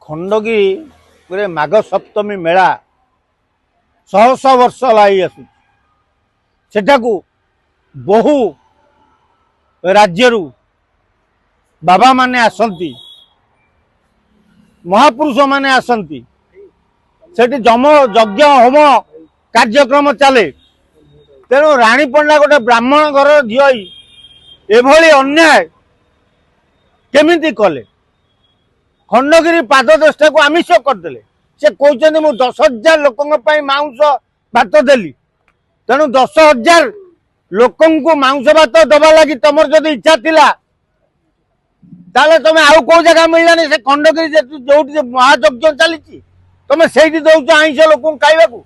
खंडगिरी गोटे माघ सप्तमी मेला शह शह वर्ष लाई आसु सेठाकू बहु राज्यरू बाबा माने आसंती महापुरुष माने आसंती सेठी जम यज्ञ होम कार्यक्रम चले तेणु राणी पंडा गोटे ब्राह्मण घर झील एभली अन्याय केमिति कले खंडगिरी पाददेष्टा को आमिष करदे से कहते मु 10,000 लोकों मांस भात देली तेणु 10,000 लोक मांस भात दबा लगी तुम जब इच्छा थिला ताले तुम आउ कौ जगह मिललानी से खंडगिरी जो महायज्ञ चली तुम से दौच आईस लोक खाइबा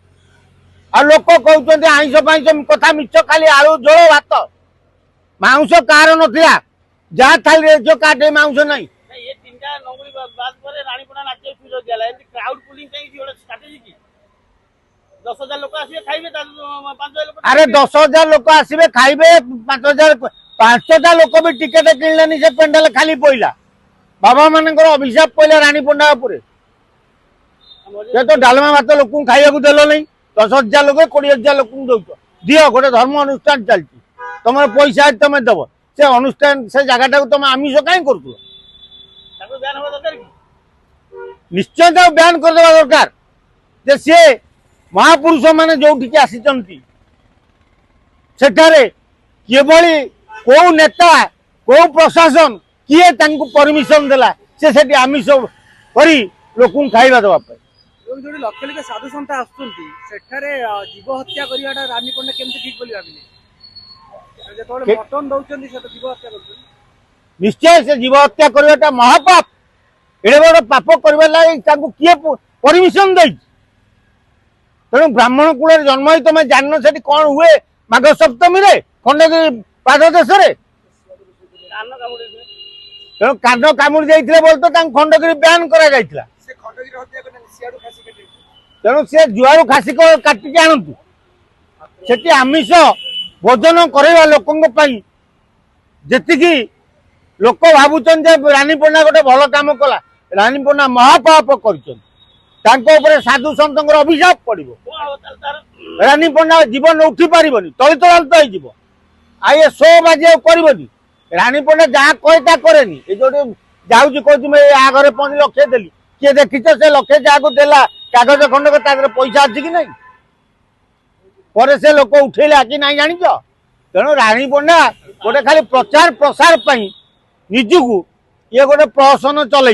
आ लोक कहते आईस फाइस कथा मिछ खाली आलू झोल भात मांस कार ना जहाँ थाली जो काटे मांस नहीं अरे 10,000 लोक आसवे खाइबे 5,000 लोक भी टिकेट किणले से पेंडाल खाली पइला बाबा मान अभिशाप पइला राणी पंडा तो डालमा भात लोक खाइबा देल नहीं 10,000 लोक 20,000 लोक दौच दियो गोटे धर्म अनुष्ठान चलती तुम पैसा तुम दब से अनुष्ठान से जगह तुम आमिष कहीं कर निश्चय ब्यान करदे दरकार जे सी महापुरुष माने जो आसी सेठारे किभली कौ नेता कौ प्रशासन किए परमिशन देला से सेठी आमिष करी लोक खाइबा दवाई जो लक्ष लक्ष साधु सन्त आसुँचे जीव हत्या करवाटा रानी पंडा केमती ठीक बोली भाविले मटन दौरान जीव हत्या कर निश्चय से जीव हत्या करवाटा महापाप एड़े बड़ पाप करवा लगी किए परमिशन दे तेणु ब्राह्मण कूल जन्म ही तुम जान से कौन हुए माघ सप्तमी रे खंडगिरी पाददेश तेणु कान कामुड़ी जाइए बोल तो खंडगिरी ब्यान करा तेणु सी जुआर खासी काटिक आणतु से आमिष भोजन करवा लोक जी लोक भावुन रानी पंडा गोटे भल कम कला रानी पंडा महापाप कर साधु सत अभिशाप पड़ो रानी पंडा जीवन उठी पारनी तलितलांत हो आए शो बाजी करनी रानी पंडा जहाँ कहे कैनि ये जो जाऊँगी कहती आगे 5 लक्ष देली किए देखीच से लक्ष्य जहाँ देला कागज खंडक पैसा अच्छी कि नहीं पर से लोक उठेला कि नहीं जान तेणु रानी पंडा गोटे खाली प्रचार प्रसार निजू ये गोटे प्रहसन चल